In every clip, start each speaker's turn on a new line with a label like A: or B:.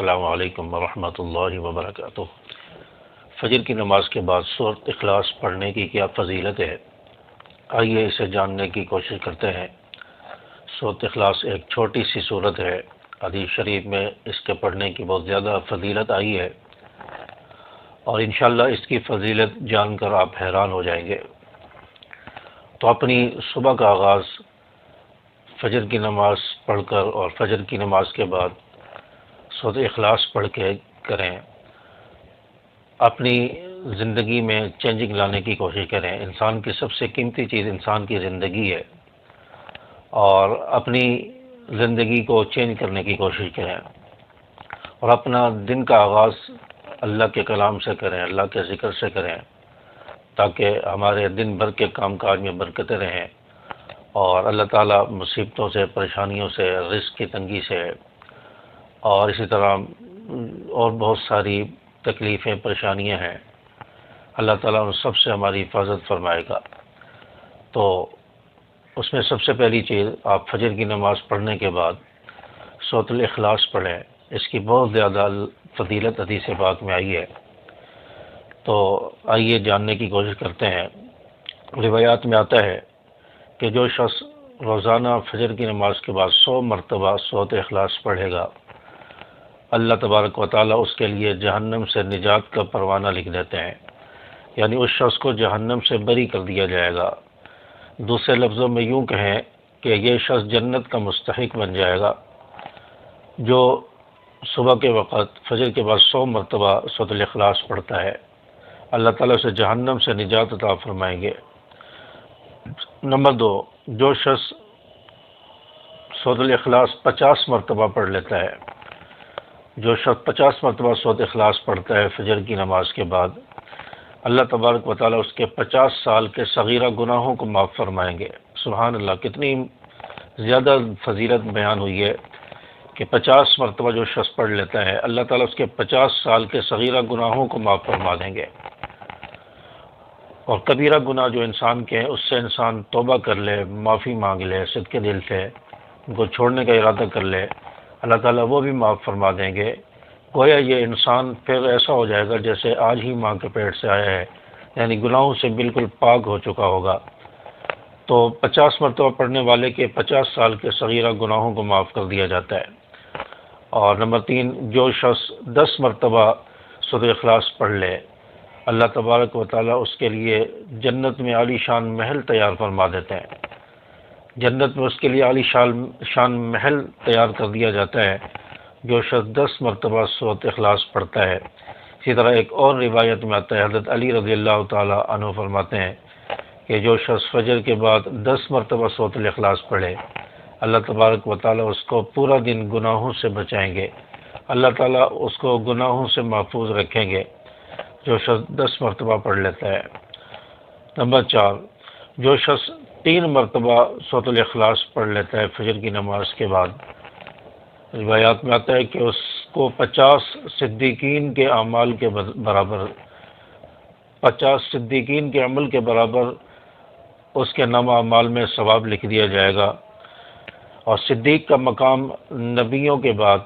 A: السلام علیکم ورحمۃ اللہ وبرکاتہ۔ فجر کی نماز کے بعد سورۃ اخلاص پڑھنے کی کیا فضیلت ہے؟ آئیے اسے جاننے کی کوشش کرتے ہیں۔ سورۃ اخلاص ایک چھوٹی سی سورت ہے، حدیث شریف میں اس کے پڑھنے کی بہت زیادہ فضیلت آئی ہے، اور انشاءاللہ اس کی فضیلت جان کر آپ حیران ہو جائیں گے۔ تو اپنی صبح کا آغاز فجر کی نماز پڑھ کر اور فجر کی نماز کے بعد سورۃ اخلاص پڑھ کے کریں، اپنی زندگی میں چینجنگ لانے کی کوشش کریں۔ انسان کی سب سے قیمتی چیز انسان کی زندگی ہے، اور اپنی زندگی کو چینج کرنے کی کوشش کریں، اور اپنا دن کا آغاز اللہ کے کلام سے کریں، اللہ کے ذکر سے کریں، تاکہ ہمارے دن بھر کے کام کاج میں برکتیں رہیں، اور اللہ تعالیٰ مصیبتوں سے، پریشانیوں سے، رزق کی تنگی سے، اور اسی طرح اور بہت ساری تکلیفیں، پریشانیاں ہیں، اللہ تعالیٰ ان سب سے ہماری حفاظت فرمائے گا۔ تو اس میں سب سے پہلی چیز، آپ فجر کی نماز پڑھنے کے بعد سورۃ الاخلاص پڑھیں۔ اس کی بہت زیادہ فضیلت حدیث پاک میں آئی ہے، تو آئیے جاننے کی کوشش کرتے ہیں۔ روایات میں آتا ہے کہ جو شخص روزانہ فجر کی نماز کے بعد 100 مرتبہ سورۃ اخلاص پڑھے گا، اللہ تبارک و تعالیٰ اس کے لیے جہنم سے نجات کا پروانہ لکھ دیتے ہیں، یعنی اس شخص کو جہنم سے بری کر دیا جائے گا۔ دوسرے لفظوں میں یوں کہیں کہ یہ شخص جنت کا مستحق بن جائے گا، جو صبح کے وقت فجر کے بعد 100 مرتبہ سورۃ الاخلاص پڑھتا ہے۔ اللہ تعالیٰ سے جہنم سے نجات عطا فرمائیں گے۔ نمبر 2، جو شخص سورۃ الاخلاص 50 مرتبہ پڑھ لیتا ہے، جو شخص 50 مرتبہ سورۃ اخلاص پڑھتا ہے فجر کی نماز کے بعد، اللہ تبارک و تعالیٰ اس کے 50 سال کے صغیرہ گناہوں کو معاف فرمائیں گے۔ سبحان اللہ، کتنی زیادہ فضیلت بیان ہوئی ہے کہ 50 مرتبہ جو شخص پڑھ لیتا ہے، اللہ تعالیٰ اس کے 50 سال کے صغیرہ گناہوں کو معاف فرما دیں گے۔ اور کبیرہ گناہ جو انسان کے ہیں، اس سے انسان توبہ کر لے، معافی مانگ لے، صدقے دل سے ان کو چھوڑنے کا ارادہ کر لے، اللہ تعالیٰ وہ بھی معاف فرما دیں گے۔ گویا یہ انسان پھر ایسا ہو جائے گا جیسے آج ہی ماں کے پیٹ سے آیا ہے، یعنی گناہوں سے بالکل پاک ہو چکا ہوگا۔ تو 50 مرتبہ پڑھنے والے کے 50 سال کے صغیرہ گناہوں کو معاف کر دیا جاتا ہے۔ اور نمبر 3، جو شخص 10 مرتبہ سورۃ اخلاص پڑھ لے، اللہ تبارک و تعالیٰ اس کے لیے جنت میں عالی شان محل تیار فرما دیتے ہیں۔ جنت میں اس کے لیے عالی شان محل تیار کر دیا جاتا ہے جو شخص 10 مرتبہ سورۃ اخلاص پڑھتا ہے۔ اسی طرح ایک اور روایت میں آتا ہے، حضرت علی رضی اللہ تعالیٰ عنہ فرماتے ہیں کہ جو شخص فجر کے بعد 10 مرتبہ سورۃ الاخلاص پڑھے، اللہ تبارک و تعالیٰ اس کو پورا دن گناہوں سے بچائیں گے، اللہ تعالیٰ اس کو گناہوں سے محفوظ رکھیں گے، جو شخص 10 مرتبہ پڑھ لیتا ہے۔ نمبر 4، جو شخص 3 مرتبہ سورۃ الاخلاص پڑھ لیتا ہے فجر کی نماز کے بعد، روایات میں آتا ہے کہ اس کو 50 صدیقین کے اعمال کے برابر، 50 صدیقین کے عمل کے برابر اس کے نامہ اعمال میں ثواب لکھ دیا جائے گا۔ اور صدیق کا مقام نبیوں کے بعد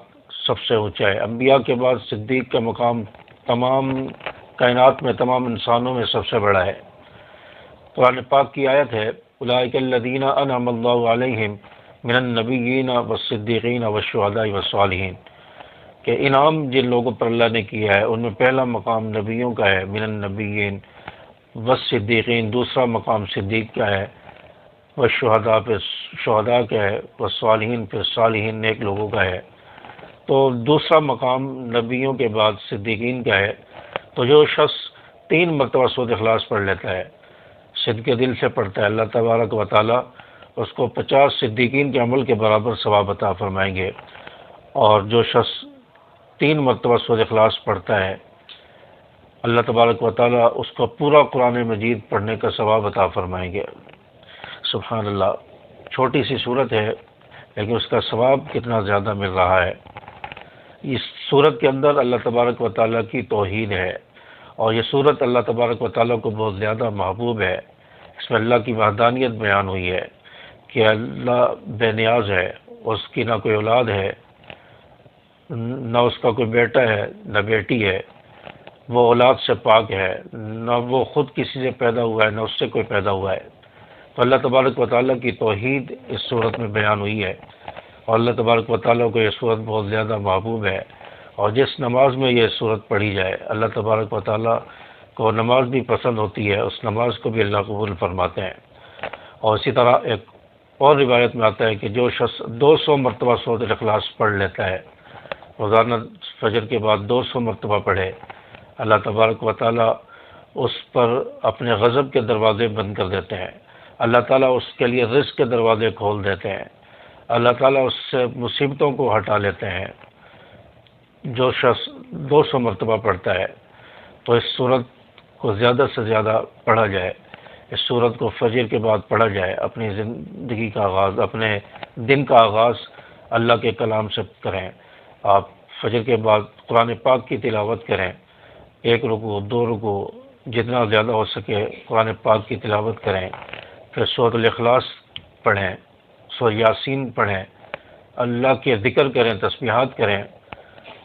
A: سب سے اونچا ہے، انبیاء کے بعد صدیق کا مقام تمام کائنات میں، تمام انسانوں میں سب سے بڑا ہے۔ قرآن پاک کی آیت ہے، اولئک الذین انعم اللہ علیہم من النبیین والصدیقین والشہداء والصالحین، کہ انعام جن لوگوں پر اللہ نے کیا ہے ان میں پہلا مقام نبیوں کا ہے، من النبیین، والصدیقین دوسرا مقام صدیق کا ہے، والشہداء پھر شہداء کا ہے، والصالحین پھر صالحین نیک لوگوں کا ہے۔ تو دوسرا مقام نبیوں کے بعد صدیقین کا ہے۔ تو جو شخص 3 مرتبہ سورۃ اخلاص پڑھ لیتا ہے، صدق دل سے پڑھتا ہے، اللہ تبارک و تعالیٰ اس کو 50 صدیقین کے عمل کے برابر ثواب عطا فرمائیں گے۔ اور جو شخص 3 مرتبہ سورۃ اخلاص پڑھتا ہے، اللہ تبارک و تعالیٰ اس کو پورا قرآن مجید پڑھنے کا ثواب عطا فرمائیں گے۔ سبحان اللہ، چھوٹی سی صورت ہے لیکن اس کا ثواب کتنا زیادہ مل رہا ہے۔ اس صورت کے اندر اللہ تبارک و تعالیٰ کی توحید ہے، اور یہ صورت اللہ تبارک و تعالیٰ کو بہت زیادہ محبوب ہے۔ اس میں اللہ کی وحدانیت بیان ہوئی ہے کہ کہ اللہ بے نیاز ہے، اس کی نہ کوئی اولاد ہے نہ اس کا کوئی بیٹا ہے نہ بیٹی ہے، وہ اولاد سے پاک ہے، نہ وہ خود کسی سے پیدا ہوا ہے نہ اس سے کوئی پیدا ہوا ہے۔ تو اللہ تبارک و تعالیٰ کی توحید اس صورت میں بیان ہوئی ہے، اور اللہ تبارک و تعالیٰ کو یہ صورت بہت زیادہ محبوب ہے، اور جس نماز میں یہ صورت پڑھی جائے اللہ تبارک و تعالیٰ کو نماز بھی پسند ہوتی ہے، اس نماز کو بھی اللہ قبول فرماتے ہیں۔ اور اسی طرح ایک اور روایت میں آتا ہے کہ جو شخص 200 مرتبہ سورۃ الاخلاص پڑھ لیتا ہے، روزانہ فجر کے بعد 200 مرتبہ پڑھے، اللہ تبارک و تعالیٰ اس پر اپنے غضب کے دروازے بند کر دیتے ہیں، اللہ تعالیٰ اس کے لیے رزق کے دروازے کھول دیتے ہیں، اللہ تعالیٰ اس سے مصیبتوں کو ہٹا لیتے ہیں۔ جو شخص 200 مرتبہ پڑھتا ہے تو اس صورت کو زیادہ سے زیادہ پڑھا جائے، اس صورت کو فجر کے بعد پڑھا جائے، اپنی زندگی کا آغاز، اپنے دن کا آغاز اللہ کے کلام سے کریں۔ آپ فجر کے بعد قرآن پاک کی تلاوت کریں، 1 رکوع 2 رکوع جتنا زیادہ ہو سکے قرآن پاک کی تلاوت کریں، پھر سورۃ الاخلاص پڑھیں، سورۃ یاسین پڑھیں، اللہ کے ذکر کریں، تسبیحات کریں،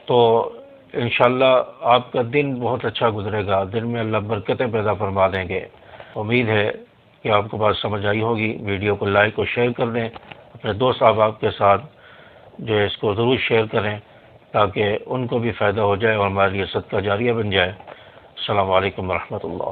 A: تو انشاءاللہ آپ کا دن بہت اچھا گزرے گا، دن میں اللہ برکتیں پیدا فرما دیں گے۔ امید ہے کہ آپ کو بات سمجھ آئی ہوگی۔ ویڈیو کو لائک اور شیئر کر دیں، اپنے دوست احباب کے ساتھ جو ہے اس کو ضرور شیئر کریں تاکہ ان کو بھی فائدہ ہو جائے اور ہمارے لیے صدقہ جاریہ بن جائے۔ السلام علیکم ورحمۃ اللہ۔